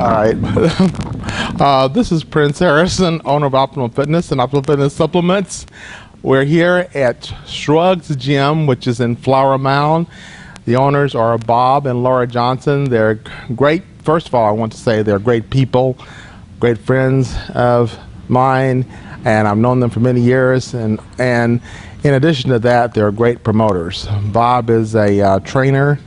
All right. This is Prince Harrison, owner of Optimal Fitness and Optimal Fitness Supplements. We're here at Shrugs Gym, which is in Flower Mound. The owners are Bob and Laura Johnson. They're great. First of all, I want to say they're great people, great friends of mine, and I've known them for many years. And in addition to that, they're great promoters. Bob is a trainer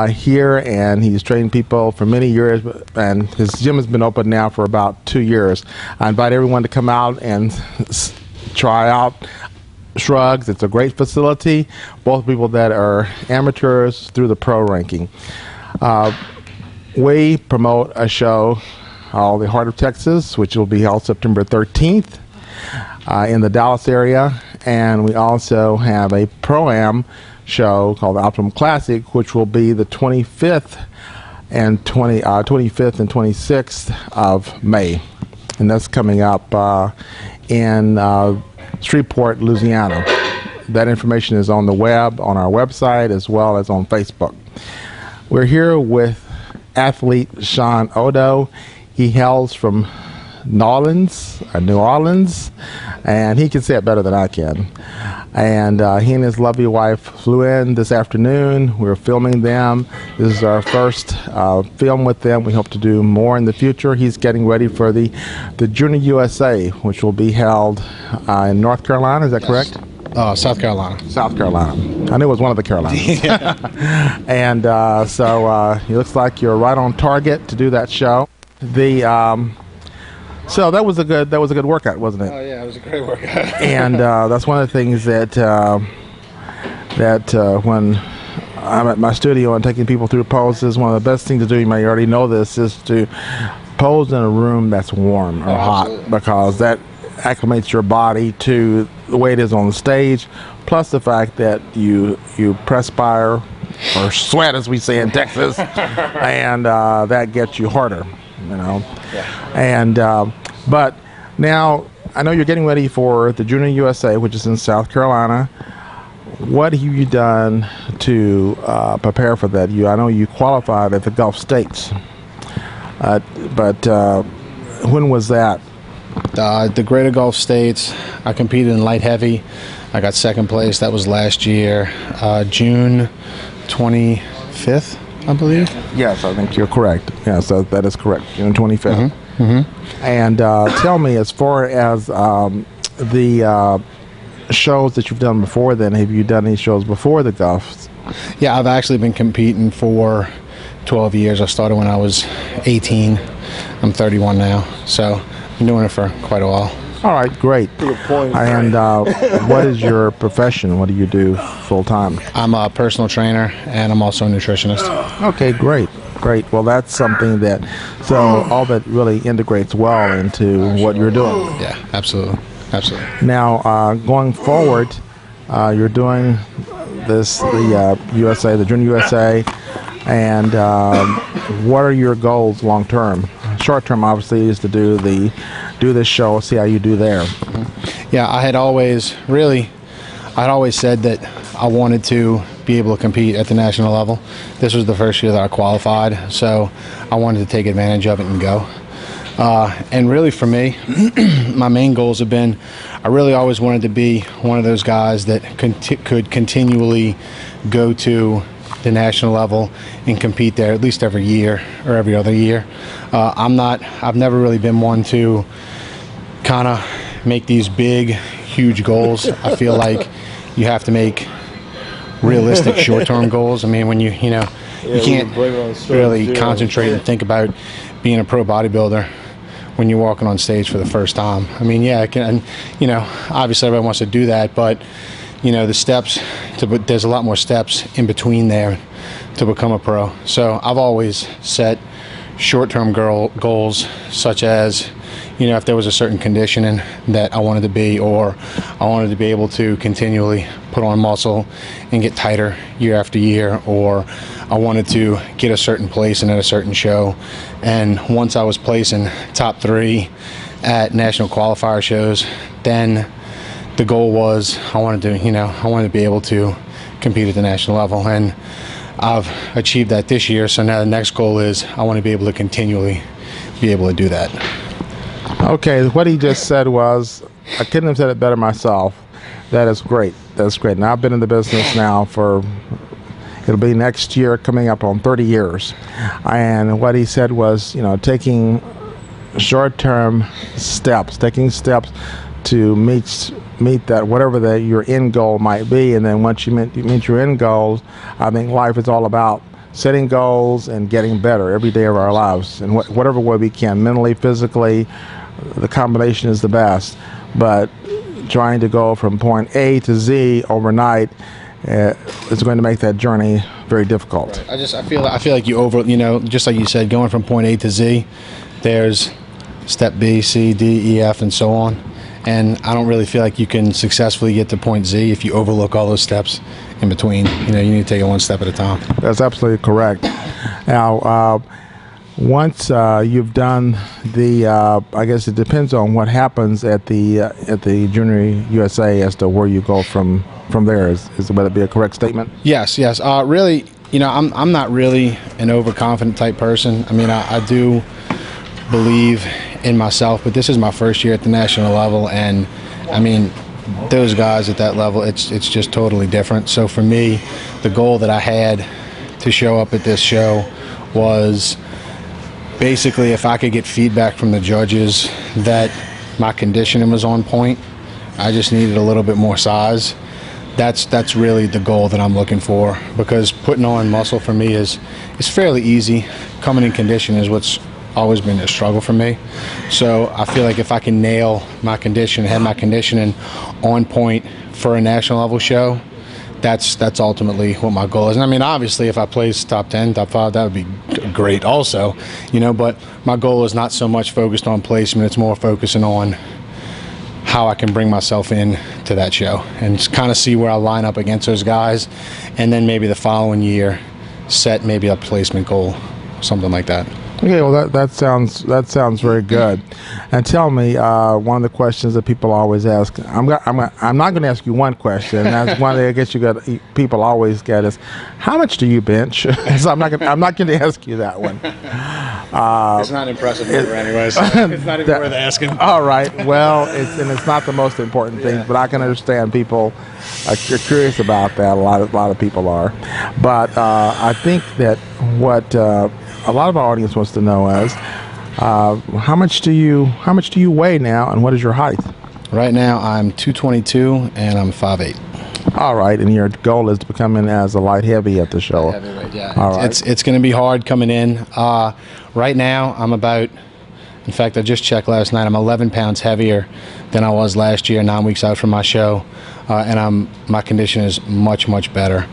here, and he's trained people for many years, and his gym has been open now for about 2 years. I invite everyone to come out and try out Shrugs. It's a great facility, both people that are amateurs through the pro ranking. We promote a show called The Heart of Texas, which will be held September 13th in the Dallas area, and we also have a Pro-Am show called the Optimum Classic, which will be the 25th and 26th of May, and that's coming up in Shreveport, Louisiana. That information is on the web, on our website, as well as on Facebook. We're here with athlete Shawn Oddo. He hails from New Orleans, and he can say it better than I can. And he and his lovely wife flew in this afternoon. We're filming them. This is our first film with them. We hope to do more in the future. He's getting ready for the Junior USA, which will be held in North Carolina. Is that correct? South Carolina. South Carolina. I knew it was one of the Carolinas. And so it looks like you're right on target to do that show. So that was a good workout, wasn't it? Oh yeah, it was a great workout. And that's one of the things that when I'm at my studio and taking people through poses, one of the best things to do, you may already know this, is to pose in a room that's warm or hot, because that acclimates your body to the way it is on the stage, plus the fact that you perspire or sweat, as we say in Texas, and that gets you harder. And but now I know you're getting ready for the Junior USA, which is in South Carolina. What have you done to prepare for that? I know you qualified at the Gulf States, but when was that? The Greater Gulf States, I competed in light heavy. I got second place. That was last year, June 25th. I believe. Yes, I think you're correct. Yes, that is correct. June 25th. Mm-hmm. Mm-hmm. And tell me, as far as the shows that you've done before then, have you done any shows before the Gulf? Yeah, I've actually been competing for 12 years. I started when I was 18. I'm 31 now, so I've been doing it for quite a while. All right, great. Good point. And what is your profession? What do you do full time? I'm a personal trainer, and I'm also a nutritionist. Okay, great. Well, that's something that, so all that really integrates well into what you're doing. Yeah, absolutely. Now, going forward, you're doing the USA, the Junior USA, and what are your goals long term? Short term, obviously, is to do this show, see how you do there. Yeah, I had always said that I wanted to be able to compete at the national level. This was the first year that I qualified, so I wanted to take advantage of it and go. And really for me, my main goals have been, I really always wanted to be one of those guys that could continually go to the national level and compete there at least every year or every other year. I've never really been one to kind of make these big, huge goals. I feel like you have to make realistic short-term goals. I mean, when you can't really concentrate and think about being a pro bodybuilder when you're walking on stage for the first time. I mean, yeah, obviously everyone wants to do that, but the steps there's a lot more steps in between there to become a pro. So I've always set short-term goals, such as, if there was a certain conditioning that I wanted to be, or I wanted to be able to continually put on muscle and get tighter year after year, or I wanted to get a certain placing at a certain show. And once I was placing top 3 at national qualifier shows, then the goal was I wanted to be able to compete at the national level, and I've achieved that this year. So now the next goal is I want to be able to continually be able to do that. Okay, what he just said was, I couldn't have said it better myself. That is great. That's great. Now I've been in the business now for, it'll be next year coming up on 30 years. And what he said was, taking short-term steps, to meet that, whatever your end goal might be. And then once you meet your end goals, I think life is all about setting goals and getting better every day of our lives, and whatever way we can, mentally, physically. The combination is the best. But trying to go from point A to Z overnight is going to make that journey very difficult. Right. I feel like just like you said, going from point A to Z, there's step B, C, D, E, F, and so on. And I don't really feel like you can successfully get to point Z if you overlook all those steps in between. You need to take it one step at a time. That's absolutely correct. Now, once you've done the, I guess it depends on what happens at the Junior USA as to where you go from there. Would that be a correct statement? Yes. Really, I'm not really an overconfident type person. I mean, I do believe in myself, but this is my first year at the national level, and I mean, those guys at that level, it's just totally different. So for me, the goal that I had to show up at this show was basically, if I could get feedback from the judges that my conditioning was on point, I just needed a little bit more size. That's really the goal that I'm looking for, because putting on muscle for me is fairly easy. Coming in condition is what's always been a struggle for me. So I feel like if I can nail my conditioning, have my conditioning on point for a national level show, that's ultimately what my goal is. And I mean, obviously, if I place top 10, top 5, that would be great also, but my goal is not so much focused on placement. It's more focusing on how I can bring myself in to that show and just kind of see where I line up against those guys, and then maybe the following year set maybe a placement goal, something like that. Okay, well that sounds very good. And tell me, one of the questions that people always ask. I'm not going to ask you one question. That's one that I guess people always get is, how much do you bench? So I'm not going to ask you that one. It's not impressive number anyway, so it's not even worth asking. All right. Well, it's not the most important thing, but I can understand people are curious about that. A lot of people are, but I think that what a lot of our audience wants to know is, how much do you weigh now, and what is your height? Right now, I'm 222 and I'm 5'8". All right, and your goal is to become in as a light heavy at the show. Heavyweight, yeah. All right. It's going to be hard coming in. Right now, I'm about. In fact, I just checked last night. I'm 11 pounds heavier than I was last year, 9 weeks out from my show, and my condition is much, much better.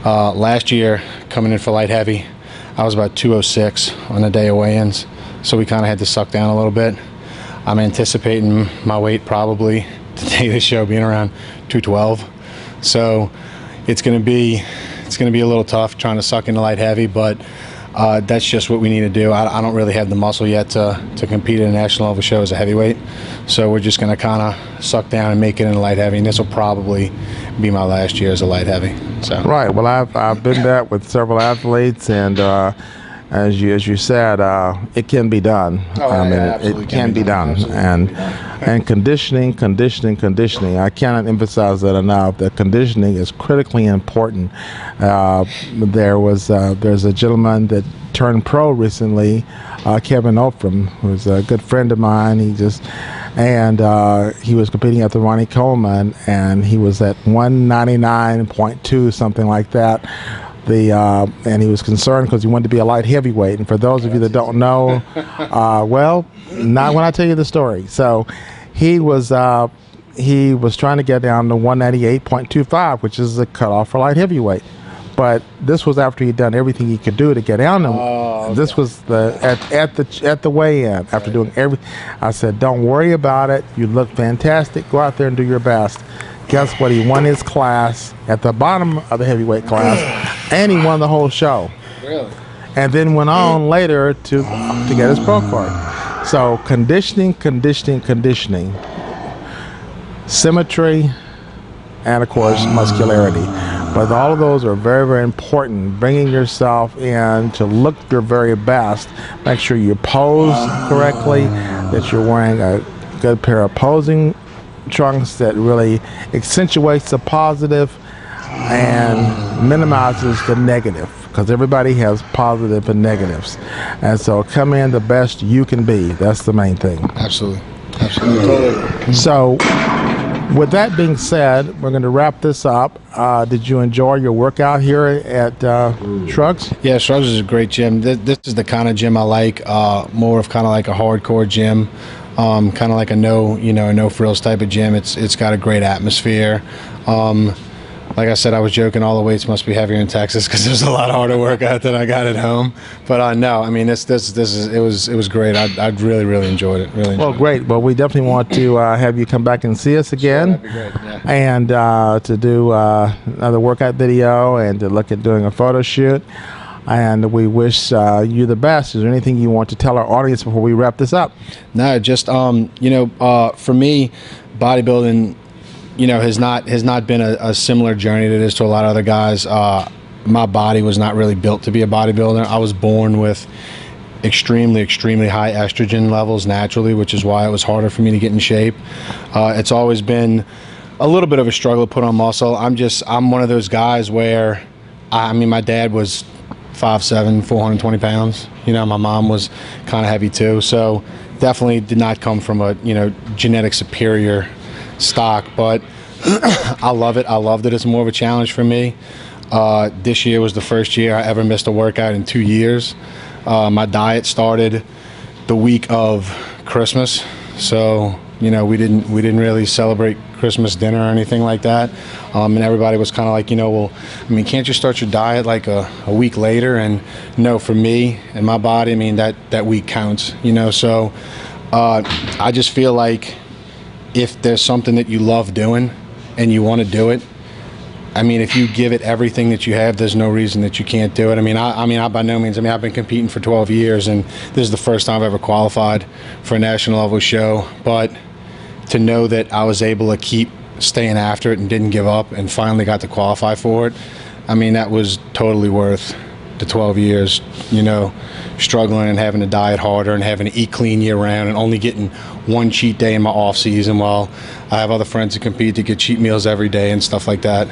Last year, coming in for light heavy, I was about 206 on the day of weigh-ins, so we kind of had to suck down a little bit. I'm anticipating my weight probably today of the show being around 212, so it's going to be a little tough trying to suck into light heavy, but that's just what we need to do. I don't really have the muscle yet to compete at a national level show as a heavyweight, so we're just going to kind of suck down and make it in a light heavy, and this will probably be my last year as a light heavy. So. Right. Well, I've been that with several athletes, and as you said, it can be done. It can be done, and conditioning. I cannot emphasize that enough. That conditioning is critically important. There's a gentleman that turned pro recently, Kevin Opram, who's a good friend of mine. He was competing at the Ronnie Coleman, and he was at 199.2, something like that. And he was concerned because he wanted to be a light heavyweight. And for those of you that don't know, well, not when I tell you the story. So he was trying to get down to 198.25, which is the cutoff for light heavyweight. But this was after he'd done everything he could do to get down them. Okay. This was at the weigh-in after doing everything. I said, "Don't worry about it. You look fantastic. Go out there and do your best." Guess what? He won his class at the bottom of the heavyweight class, and he won the whole show. Really? And then went on later to get his pro card. So conditioning, symmetry, and of course muscularity. But all of those are very, very important. Bringing yourself in to look your very best. Make sure you pose correctly, that you're wearing a good pair of posing trunks that really accentuates the positive and minimizes the negative, because everybody has positive and negatives. And so come in the best you can be. That's the main thing. Absolutely. Totally. So with that being said, we're going to wrap this up. Did you enjoy your workout here at Shrugs? Yeah, Shrugs is a great gym. This is the kind of gym I like, more of kind of like a hardcore gym, kind of like a no frills type of gym. It's got a great atmosphere. Like I said, I was joking, all the weights must be heavier in Texas because there's a lot harder workout than I got at home. But no, I mean, it was great. I really enjoyed it. Well, great. Well, we definitely want to have you come back and see us again. Sure, that'd be great. Yeah. And to do another workout video and to look at doing a photo shoot. And we wish you the best. Is there anything you want to tell our audience before we wrap this up? No, just for me, bodybuilding, has not been a similar journey that it is to a lot of other guys. My body was not really built to be a bodybuilder. I was born with extremely high estrogen levels naturally, which is why it was harder for me to get in shape. It's always been a little bit of a struggle to put on muscle. I'm one of those guys where, my dad was 5'7", 420 pounds. My mom was kind of heavy too, so definitely did not come from a genetic superior stock, but I love it. I loved it. It's more of a challenge for me. This year was the first year I ever missed a workout in 2 years. My diet started the week of Christmas, so we didn't really celebrate Christmas dinner or anything like that. And everybody was kind of like, can't you start your diet like a week later? And no, for me and my body, that week counts. So I just feel like if there's something that you love doing and you want to do it, if you give it everything that you have, there's no reason that you can't do it. I by no means, I've been competing for 12 years, and this is the first time I've ever qualified for a national level show. But to know that I was able to keep staying after it and didn't give up and finally got to qualify for it, that was totally worth the 12 years, struggling and having to diet harder and having to eat clean year round and only getting one cheat day in my off season while I have other friends who compete to get cheat meals every day and stuff like that.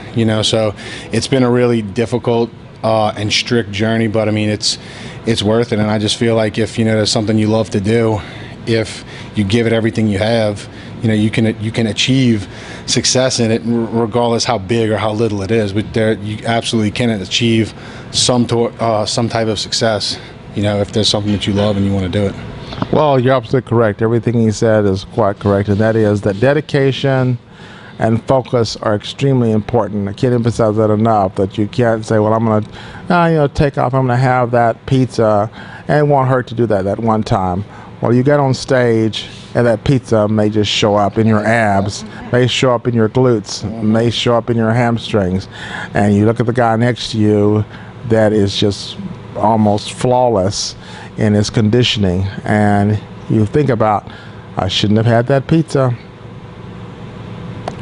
So it's been a really difficult and strict journey, but it's worth it. And I just feel like if there's something you love to do, if you give it everything you have, you can achieve success in it, regardless how big or how little it is. But you absolutely can achieve some type of success, if there's something that you love and you want to do it. Well, you're absolutely correct. Everything he said is quite correct, and that is that dedication and focus are extremely important. I can't emphasize that enough, that you can't say, well, I'm going to take off, I'm going to have that pizza, and it won't hurt to do that one time. Well, you get on stage and that pizza may just show up in your abs, may show up in your glutes, may show up in your hamstrings, and you look at the guy next to you that is just almost flawless in his conditioning, and you think about, I shouldn't have had that pizza.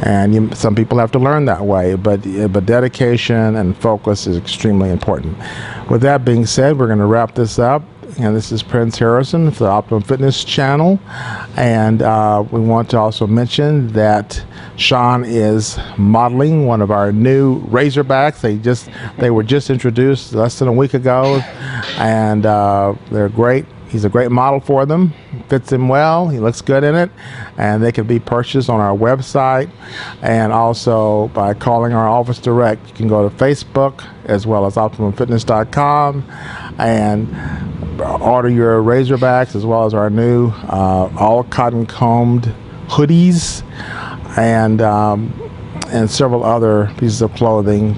And some people have to learn that way, but dedication and focus is extremely important. With that being said, we're going to wrap this up. And this is Prince Harrison for the Optimum Fitness channel. And we want to also mention that Shawn is modeling one of our new Razorbacks. They were just introduced less than a week ago, and they're great. He's a great model for them. Fits him well. He looks good in it. And they can be purchased on our website, and also by calling our office direct. You can go to Facebook as well as OptimumFitness.com and order your Razorbacks as well as our new all cotton combed hoodies and several other pieces of clothing.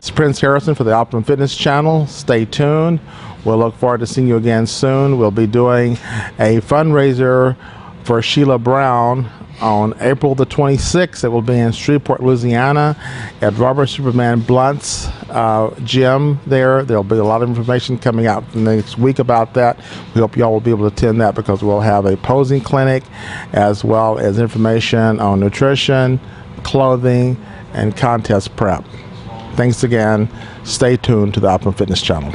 It's Prince Harrison for the Optimum Fitness channel. Stay tuned. We'll look forward to seeing you again soon. We'll be doing a fundraiser for Sheila Brown on April the 26th. It will be in Shreveport, Louisiana at Robert Superman Blunt's gym there. There'll be a lot of information coming out next week about that. We hope y'all will be able to attend that because we'll have a posing clinic as well as information on nutrition, clothing, and contest prep. Thanks again. Stay tuned to the Optimum Fitness channel.